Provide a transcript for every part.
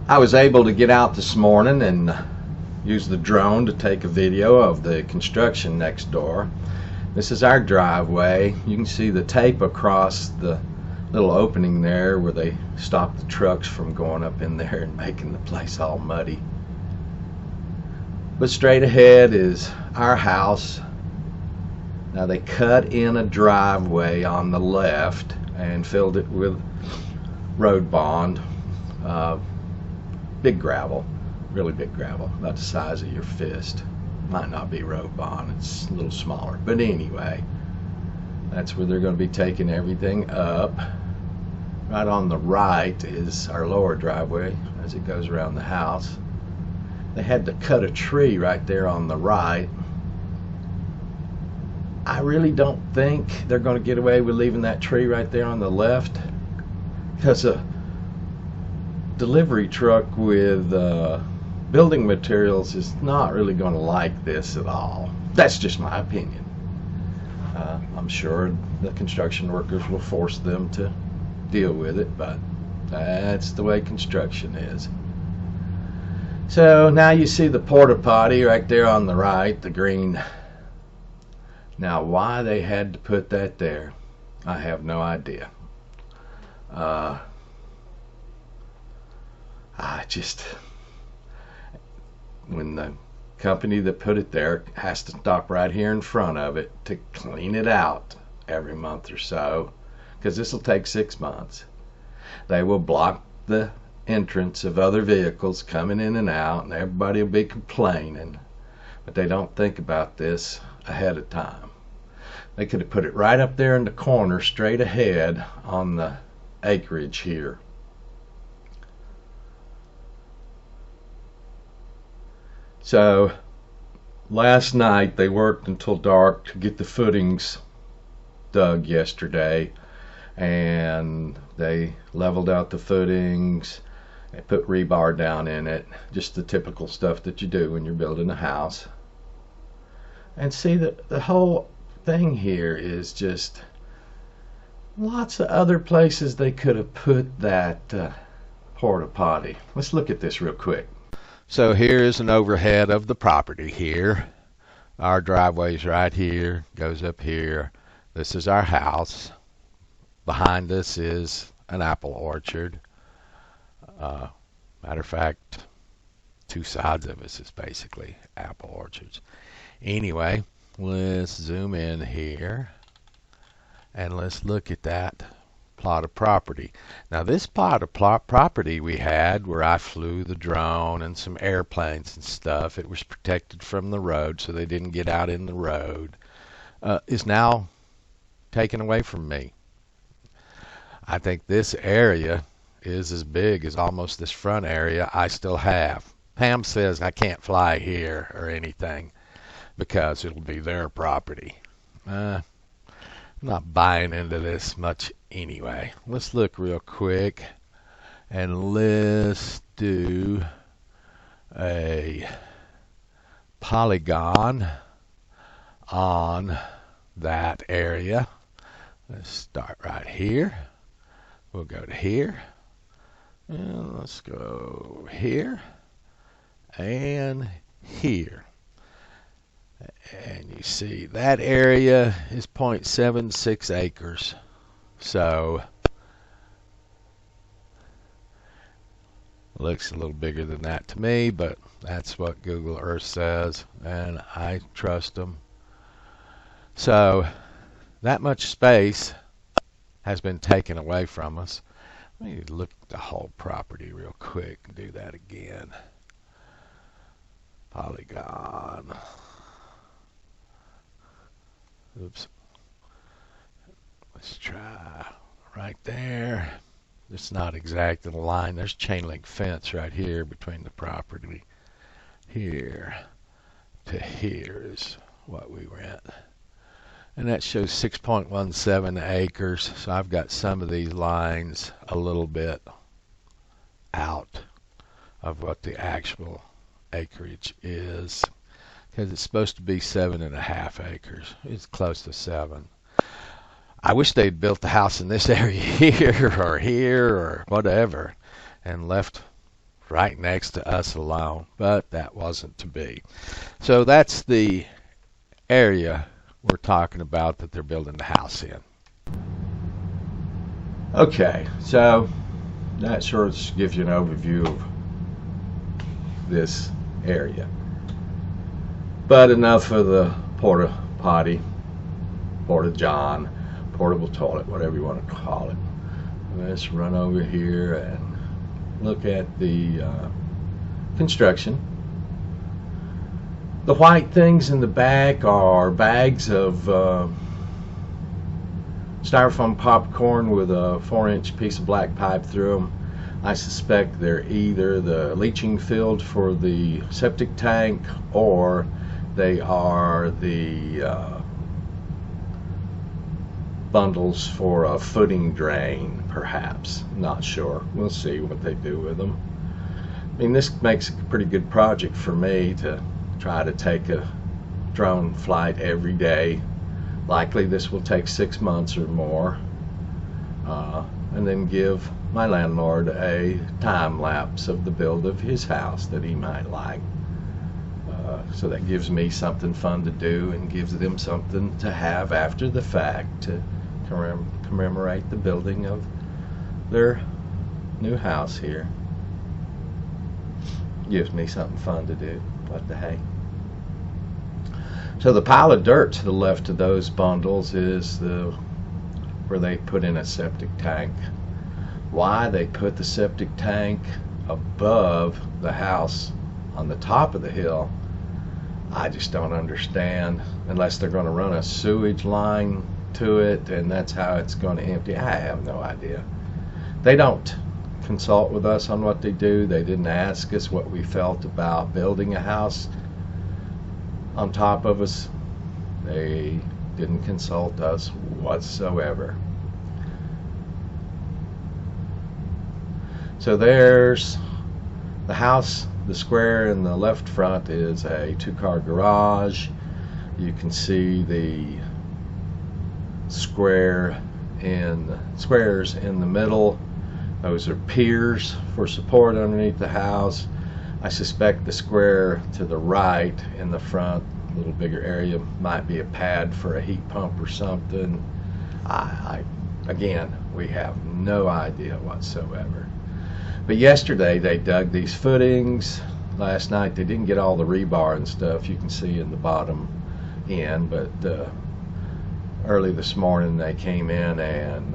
I was able to get out this morning and use the drone to take a video of the construction next door. This is our driveway. You can see the tape across the little opening there where they stop the trucks from going up in there and making the place all muddy. But straight ahead is our house. Now they cut in a driveway on the left and filled it with road bond. Big gravel, really big gravel, about the size of your fist. Might not be road bond, it's a little smaller. But anyway, that's where they're going to be taking everything up. Right on the right is our lower driveway as it goes around the house. They had to cut a tree right there on the right. I really don't think they're going to get away with leaving that tree right there on the left, because a delivery truck with building materials is not really going to like this at all. That's just my opinion. I'm sure the construction workers will force them to deal with it, but that's the way construction is. So now you see the porta potty right there on the right, the green. Now why they had to put that there, I have no idea. When the company that put it there has to stop right here in front of it to clean it out every month or so, because this will take 6 months, they will block the entrance of other vehicles coming in and out, and everybody will be complaining. But they don't think about this ahead of time. They could have put it right up there in the corner straight ahead on the acreage here. So last night they worked until dark to get the footings dug yesterday, and they leveled out the footings. They put rebar down in it, just the typical stuff that you do when you're building a house. And see, the whole thing here is just lots of other places they could have put that porta potty. Let's look at this real quick. So here is an overhead of the property here. Our driveway's right here, goes up here. This is our house. Behind us is an apple orchard. Matter of fact, two sides of us is basically apple orchards. Anyway, let's zoom in here and let's look at that plot of property. Now this plot of property we had where I flew the drone and some airplanes and stuff, it was protected from the road so they didn't get out in the road, is now taken away from me. I think this area is as big as almost this front area I still have. Pam says I can't fly here or anything because it'll be their property. I'm not buying into this much anyway. Let's look real quick and let's do a polygon on that area. Let's start right here. We'll go to here. And let's go here and here. And you see that area is 0.76 acres. So looks a little bigger than that to me, but that's what Google Earth says, and I trust them. So that much space has been taken away from us. Let me look at the whole property real quick and do that again. Polygon. Oops. Let's try right there. It's not exact in the line. There's chain link fence right here between the property here to here is what we rent. And that shows 6.17 acres. So I've got some of these lines a little bit out of what the actual acreage is, because it's supposed to be 7.5 acres. It's close to 7. I wish they'd built the house in this area here or whatever and left right next to us alone, but that wasn't to be. So that's the area we're talking about that they're building the house in. Okay, so that sort of gives you an overview of this area. But enough of the porta potty, porta john, portable toilet, whatever you want to call it. Let's run over here and look at the construction. The white things in the back are bags of styrofoam popcorn with a 4-inch piece of black pipe through them. I suspect they're either the leaching field for the septic tank, or they are the bundles for a footing drain, perhaps. Not sure. We'll see what they do with them. I mean, this makes a pretty good project for me to try to take a drone flight every day. Likely this will take 6 months or more, and then give my landlord a time lapse of the build of his house that he might like. So that gives me something fun to do and gives them something to have after the fact to commemorate the building of their new house here. Gives me something fun to do. What the heck? So the pile of dirt to the left of those bundles is where they put in a septic tank. Why they put the septic tank above the house on the top of the hill, I just don't understand, unless they're going to run a sewage line to it and that's how it's going to empty. I have no idea. They don't consult with us on what they do. They didn't ask us what we felt about building a house on top of us. They didn't consult us whatsoever. So there's the house. The square in the left front is a 2-car garage. You can see the squares in the middle. Those are piers for support underneath the house. I suspect the square to the right in the front, a little bigger area, might be a pad for a heat pump or something. Again, we have no idea whatsoever. But yesterday they dug these footings. Last night they didn't get all the rebar and stuff you can see in the bottom end, but early this morning they came in and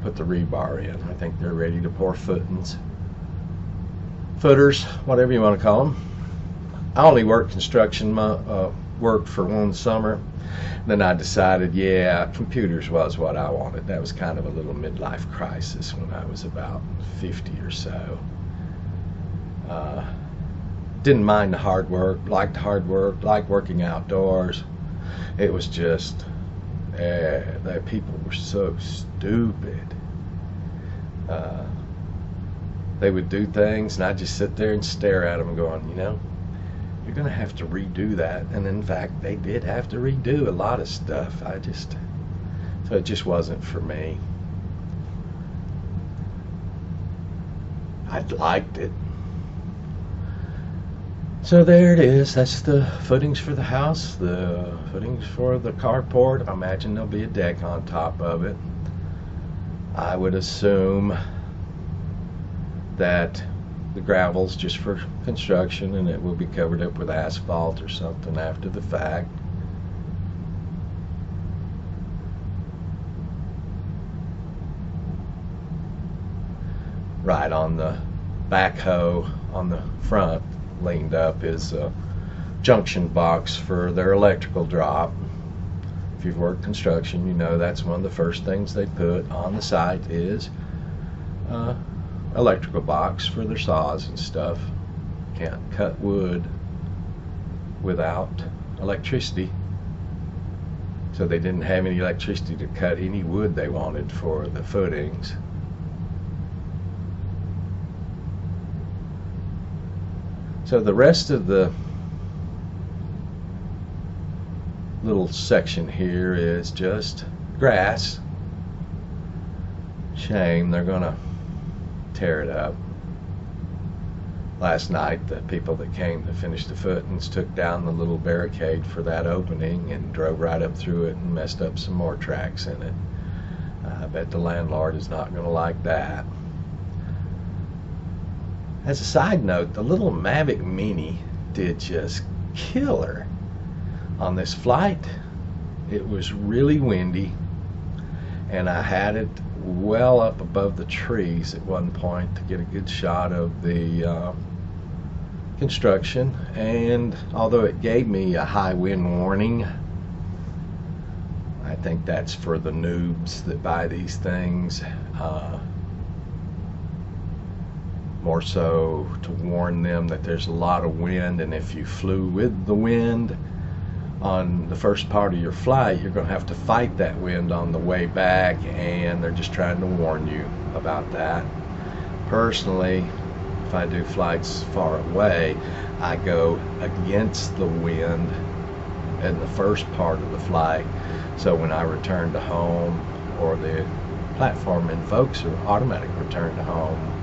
put the rebar in. I think they're ready to pour footers, whatever you want to call them. I only worked construction work for one summer. Then I decided, yeah, computers was what I wanted. That was kind of a little midlife crisis when I was about 50 or so. Didn't mind the hard work, liked working outdoors. It was just, that people were so stupid. They would do things and I'd just sit there and stare at them going, you know, you're going to have to redo that. And in fact, they did have to redo a lot of stuff. So it just wasn't for me. I liked it. So there it is. That's the footings for the house, the footings for the carport. I imagine there'll be a deck on top of it. I would assume that the gravel's just for construction and it will be covered up with asphalt or something after the fact. Right on the backhoe on the front leaned up is a junction box for their electrical drop. If you've worked construction, you know that's one of the first things they put on the site is electrical box for their saws and stuff. Can't cut wood without electricity. So they didn't have any electricity to cut any wood they wanted for the footings. So the rest of the little section here is just grass. Shame they're gonna tear it up. last night, the people that came to finish the footings took down the little barricade for that opening and drove right up through it and messed up some more tracks in it. I bet the landlord is not going to like that. As a side note, the little Mavic Mini did just killer on this flight. It was really windy, and I had it well up above the trees at one point to get a good shot of the construction. And although it gave me a high wind warning, I think that's for the noobs that buy these things, more so to warn them that there's a lot of wind, and if you flew with the wind on the first part of your flight, you're going to have to fight that wind on the way back, and they're just trying to warn you about that. Personally, if I do flights far away, I go against the wind in the first part of the flight, so when I return to home, or the platform invokes an automatic return to home,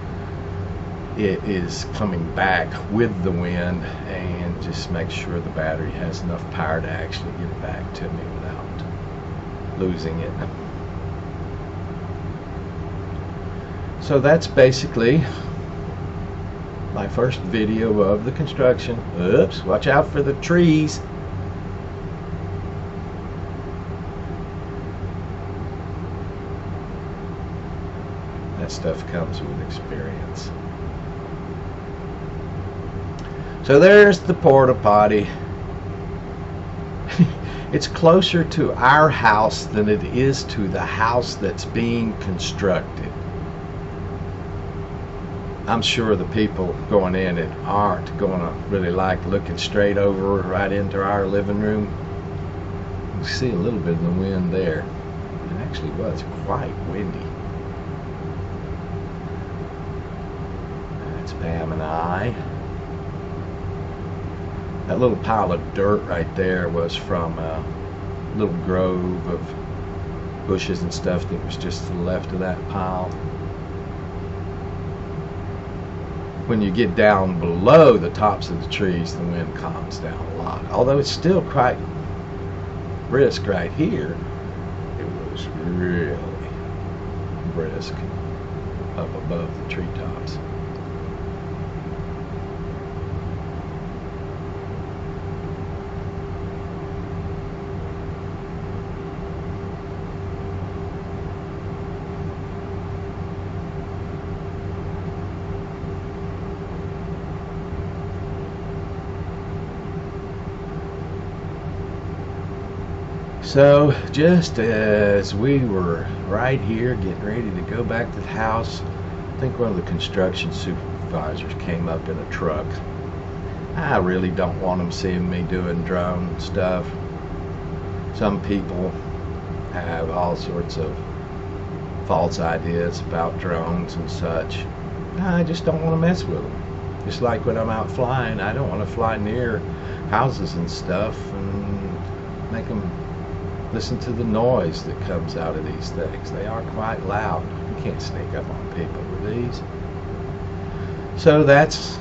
it is coming back with the wind, and just make sure the battery has enough power to actually get it back to me without losing it. So that's basically my first video of the construction. Oops, watch out for the trees. That stuff comes with experience. So there's the porta potty. It's closer to our house than it is to the house that's being constructed. I'm sure the people going in it aren't going to really like looking straight over right into our living room. You can see a little bit of the wind there. It actually was quite windy. That's Pam and I. That little pile of dirt right there was from a little grove of bushes and stuff that was just to the left of that pile. When you get down below the tops of the trees, the wind calms down a lot. Although it's still quite brisk right here, it was really brisk up above the treetops. So just as we were right here getting ready to go back to the house, I think one of the construction supervisors came up in a truck. I really don't want them seeing me doing drone stuff. Some people have all sorts of false ideas about drones and such. I just don't want to mess with them. Just like when I'm out flying, I don't want to fly near houses and stuff and make them listen to the noise that comes out of these things. They are quite loud. You can't sneak up on people with these. So that's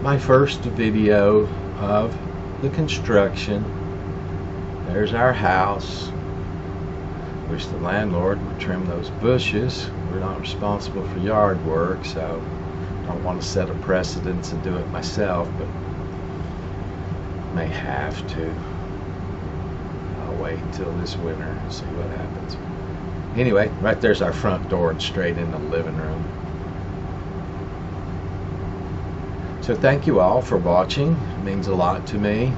my first video of the construction. There's our house. Wish the landlord would trim those bushes. We're not responsible for yard work, so I don't want to set a precedence and do it myself, but may have to. Wait until this winter and see what happens. Anyway, right there's our front door and straight in the living room. So thank you all for watching. It means a lot to me.